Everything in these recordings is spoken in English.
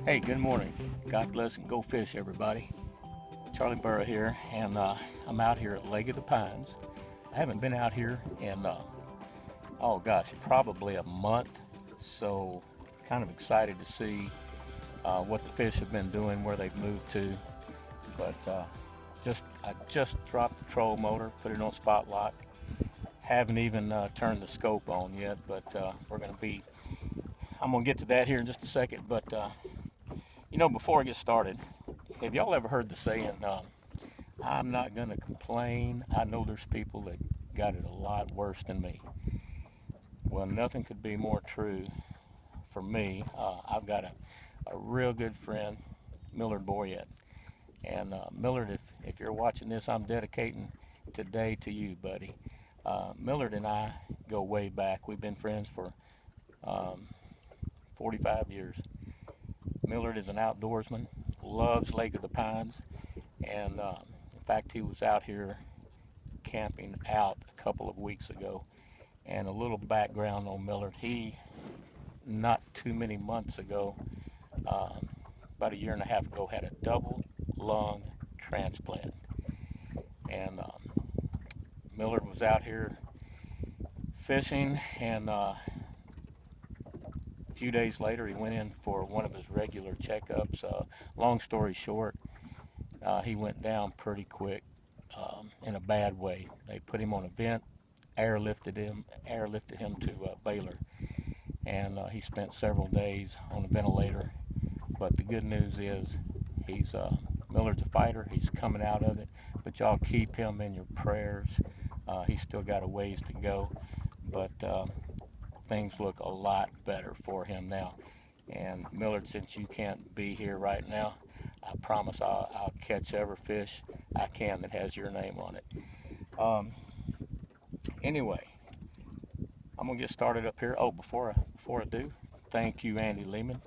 Hey, good morning. God bless and go fish, everybody. Charlie Burrow here, and I'm out here at Lake of the Pines. I haven't been out here in, oh gosh, probably a month, so kind of excited to see what the fish have been doing, where they've moved to. But I just dropped the troll motor, put it on spot lock. Haven't even turned the scope on yet, but I'm gonna get to that here in just a second. But before I get started, have y'all ever heard the saying, I'm not gonna complain? I know there's people that got it a lot worse than me. Well, nothing could be more true for me. I've got a real good friend, Millard Boyette. And Millard, if you're watching this, I'm dedicating today to you, buddy. Millard and I go way back. We've been friends for 45 years. Millard is an outdoorsman, loves Lake of the Pines, and in fact, he was out here camping out a couple of weeks ago. And a little background on Millard, he, not too many months ago, about a year and a half ago, had a double lung transplant. And Millard was out here fishing, and a few days later he went in for one of his regular checkups. Long story short, he went down pretty quick, in a bad way. They put him on a vent, airlifted him to Baylor, and he spent several days on a ventilator. But the good news is Millard's a fighter. He's coming out of it, but y'all keep him in your prayers. He's still got a ways to go, but things look a lot better for him now. And Millard, since you can't be here right now, I promise I'll catch every fish I can that has your name on it. Anyway, I'm gonna get started up here. Oh, before I do, thank you, Andy Lehman,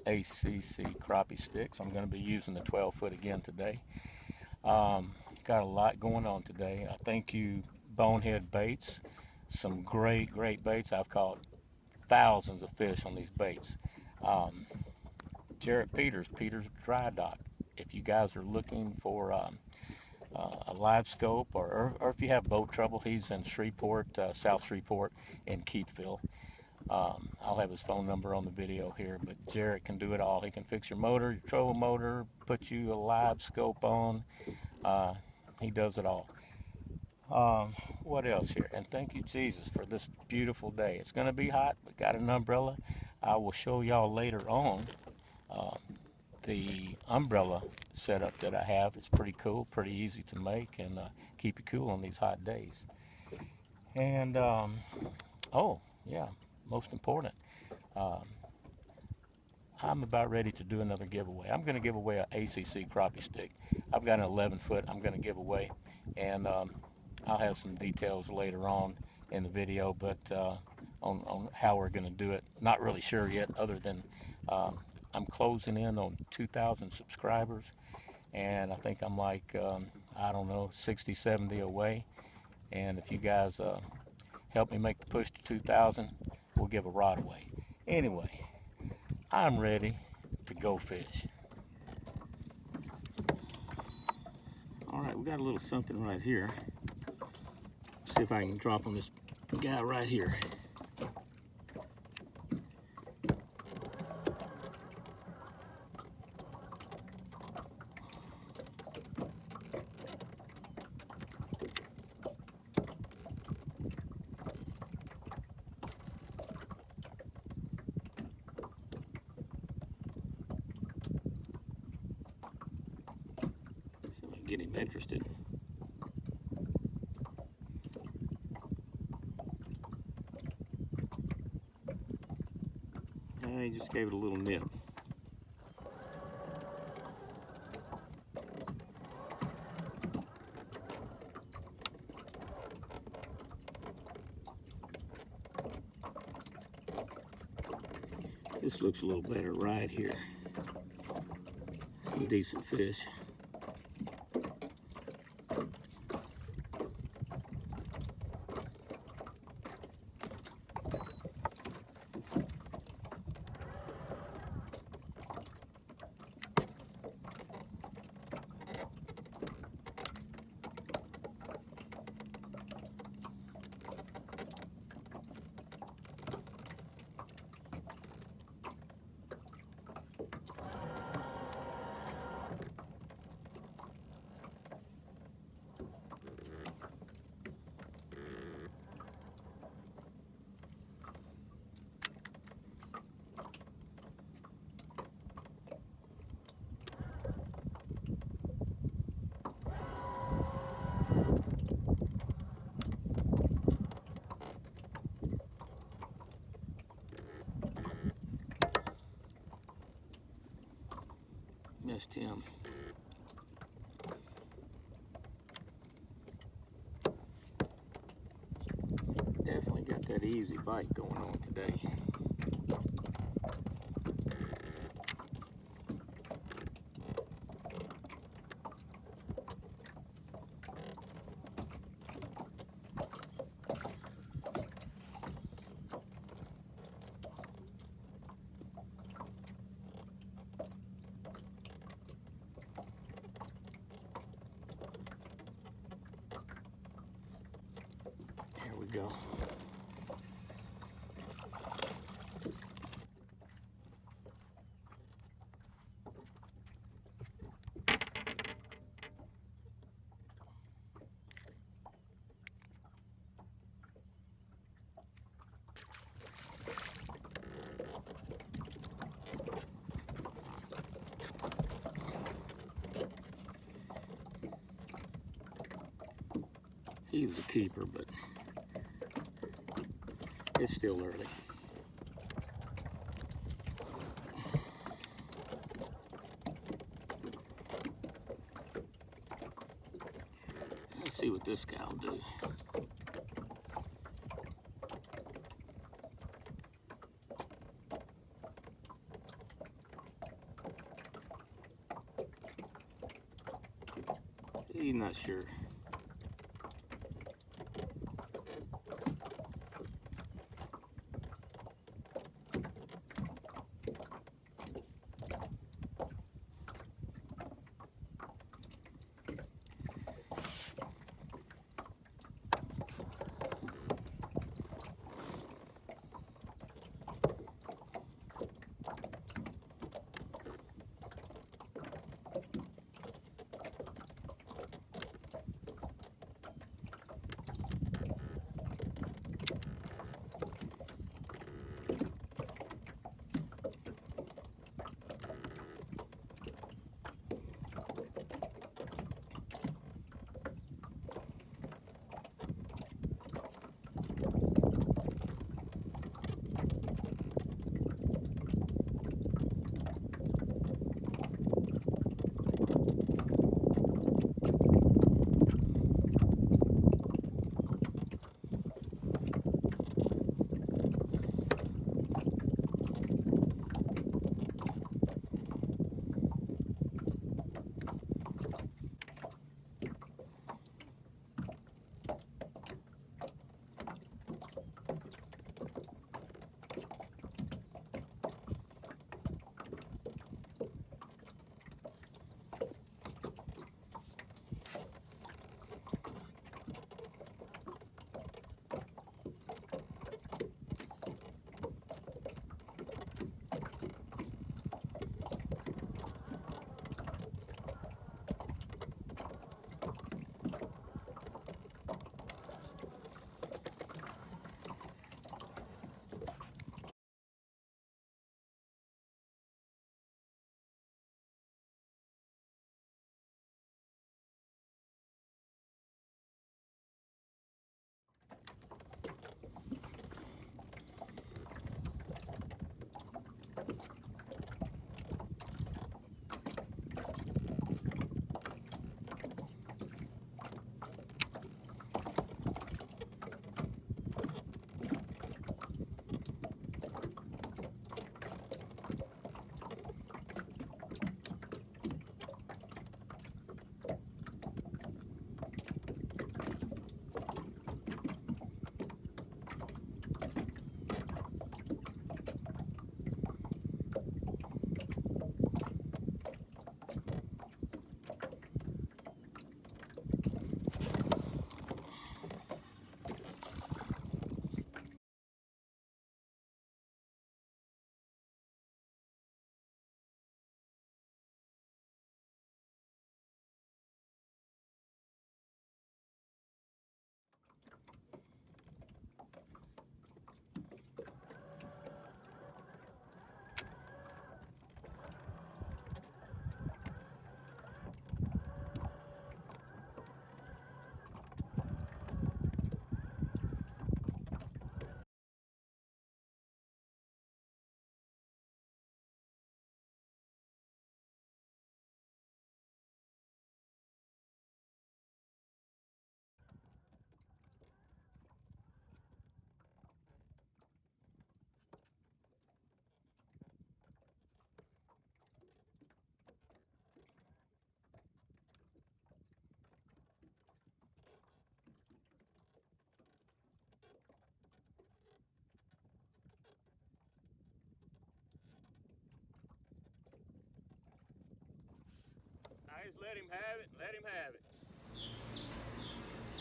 ACC Crappie Stix. I'm going to be using the 12-foot again today. Got a lot going on today. I thank you, Bonehead Baits. Some great baits. I've caught thousands of fish on these baits. Jarrett Peters Dry Dock. If you guys are looking for a LiveScope, or if you have boat trouble, he's in Shreveport, South Shreveport, in Keithville. I'll have his phone number on the video here, but Jarrett can do it all. He can fix your motor, your troll motor, put you a LiveScope on. He does it all. What else here? And thank you, Jesus, for this beautiful day. It's going to be hot, but got an umbrella. I will show y'all later on the umbrella setup that I have. It's pretty cool, pretty easy to make, and keep you cool on these hot days. And oh yeah, most important, I'm about ready to do another giveaway. I'm going to give away an ACC crappie stick. I've got an 11-foot I'm going to give away, and I'll have some details later on in the video, but on how we're going to do it. Not really sure yet, other than I'm closing in on 2,000 subscribers, and I think I'm like, I don't know, 60, 70 away. And if you guys help me make the push to 2,000, we'll give a rod away. Anyway, I'm ready to go fish. All right, we got a little something right here. See if I can drop on this guy right here. See if I can get him interested. I just gave it a little nip. This looks a little better right here. Some decent fish. asked him. Definitely got that easy bite going on today. Here we go. He was a keeper, but it's still early. Let's see what this guy will do. He's not sure.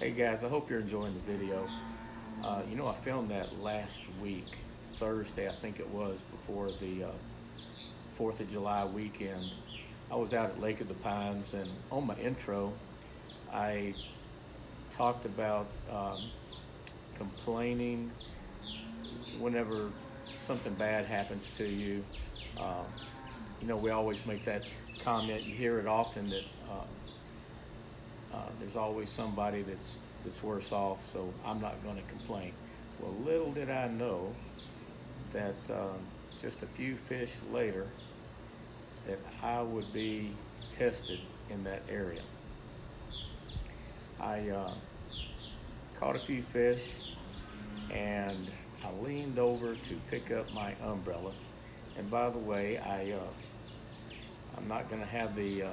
Hey guys, I hope you're enjoying the video. You know, I filmed that last week, Thursday I think it was, before the 4th of July weekend. I was out at Lake of the Pines, and on my intro I talked about complaining whenever something bad happens to you. You know, we always make that comment. You hear it often that there's always somebody that's worse off, so I'm not going to complain. Well, little did I know that just a few fish later that I would be tested in that area. I caught a few fish, and I leaned over to pick up my umbrella. And by the way, I'm not going to have the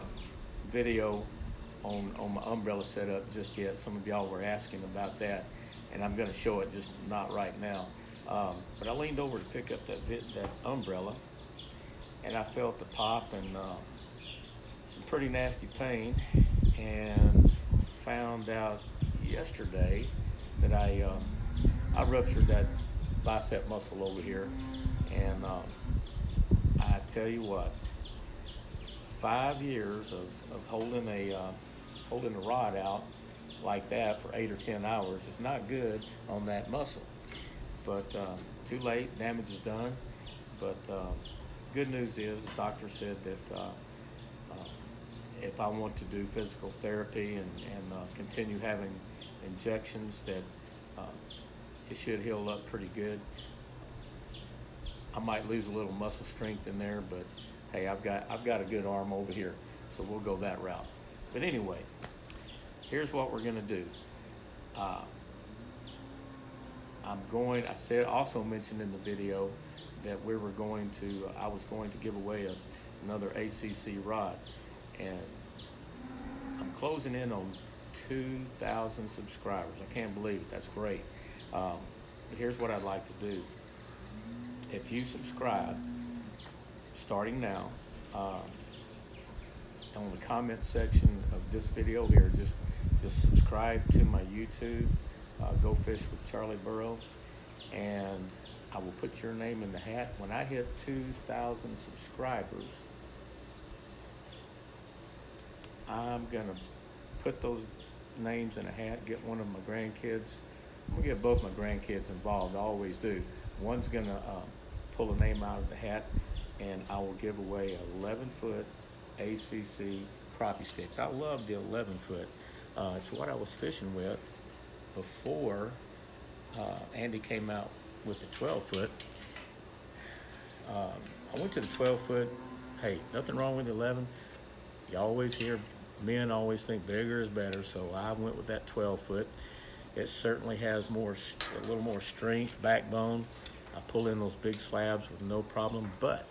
video on my umbrella set up just yet. Some of y'all were asking about that, and I'm going to show it, just not right now. But I leaned over to pick up that umbrella, and I felt the pop and some pretty nasty pain, and found out yesterday that I ruptured that bicep muscle over here. And I tell you what, 5 years of holding a rod out like that for 8 or 10 hours is not good on that muscle. But too late, damage is done. But good news is the doctor said that if I want to do physical therapy and continue having injections, that it should heal up pretty good. I might lose a little muscle strength in there, but hey, I've got a good arm over here, so we'll go that route. But anyway, here's what we're gonna do. I also mentioned in the video that I was going to give away another ACC rod, and I'm closing in on 2,000 subscribers. I can't believe it. That's great. But here's what I'd like to do. If you subscribe, starting now, on the comment section of this video here, just subscribe to my YouTube, Go Fish with Charlie Burrow, and I will put your name in the hat. When I hit 2,000 subscribers, I'm gonna put those names in a hat, get one of my grandkids. I'm gonna get both my grandkids involved. I always do. One's gonna pull a name out of the hat, and I will give away a 11-foot ACC crappie sticks. I love the 11-foot. It's what I was fishing with before Andy came out with the 12-foot. I went to the 12-foot. Hey, nothing wrong with the 11. You always hear men always think bigger is better, so I went with that 12-foot. It certainly has a little more strength, backbone. I pull in those big slabs with no problem, but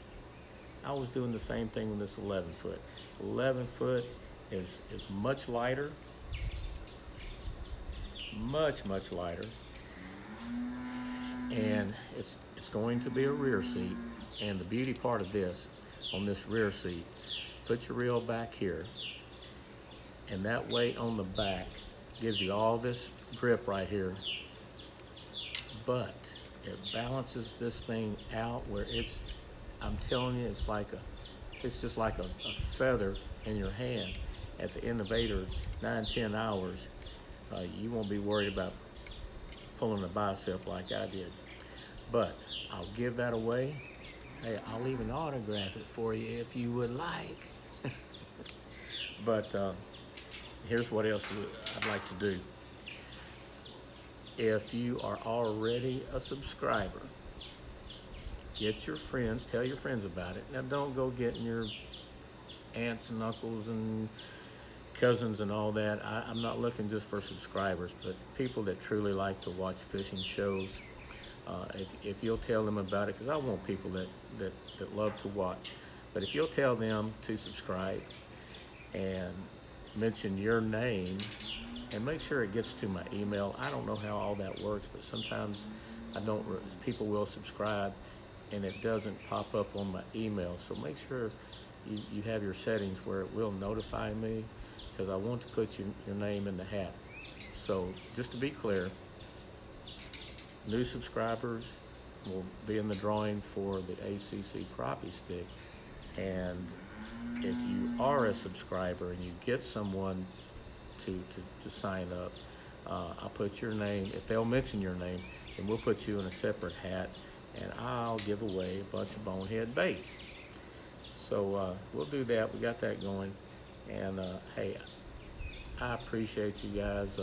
I was doing the same thing with this 11-foot. 11-foot is much lighter, much lighter, and it's going to be a rear seat. And the beauty part of this, on this rear seat, put your reel back here, and that weight on the back gives you all this grip right here, but it balances this thing out where I'm telling you, it's just like a feather in your hand. At the end of 8 or 9, 10 hours, you won't be worried about pulling a bicep like I did. But I'll give that away. Hey, I'll even autograph it for you if you would like. But here's what else I'd like to do. If you are already a subscriber, get your friends, tell your friends about it. Now, don't go getting your aunts and uncles and cousins and all that. I'm not looking just for subscribers, but people that truly like to watch fishing shows. If you'll tell them about it, because I want people that love to watch. But if you'll tell them to subscribe and mention your name, and make sure it gets to my email. I don't know how all that works, but sometimes people will subscribe and it doesn't pop up on my email. So make sure you have your settings where it will notify me, because I want to put your name in the hat. So just to be clear, new subscribers will be in the drawing for the ACC Crappie stick. And if you are a subscriber and you get someone to sign up, I'll put your name, if they'll mention your name, then we'll put you in a separate hat, and I'll give away a bunch of Bonehead baits. So we'll do that. We got that going. And hey, I appreciate you guys.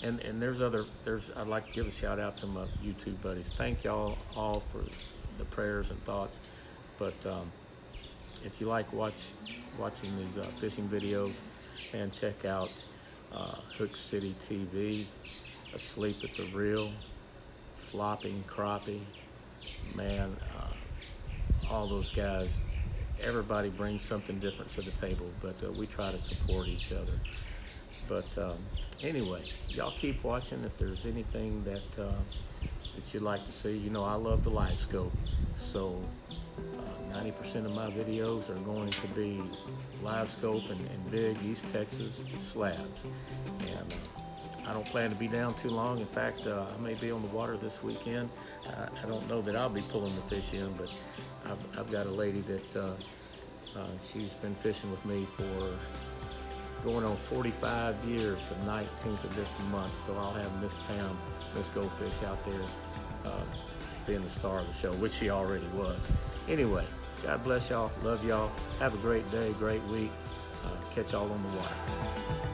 And I'd like to give a shout out to my YouTube buddies. Thank y'all all for the prayers and thoughts. But if you like watching these fishing videos, and check out Hook City TV, Asleep at the Reel, Flopping Crappie, man, all those guys, everybody brings something different to the table, but we try to support each other. But anyway, y'all keep watching. If there's anything that you'd like to see, you know I love the LiveScope, so 90% of my videos are going to be LiveScope and big East Texas slabs. And I don't plan to be down too long. In fact, I may be on the water this weekend. I don't know that I'll be pulling the fish in, but I've got a lady that she's been fishing with me for going on 45 years, the 19th of this month. So I'll have Miss Pam, Miss Go Fish out there being the star of the show, which she already was. Anyway, God bless y'all. Love y'all. Have a great day, great week. Catch y'all on the water.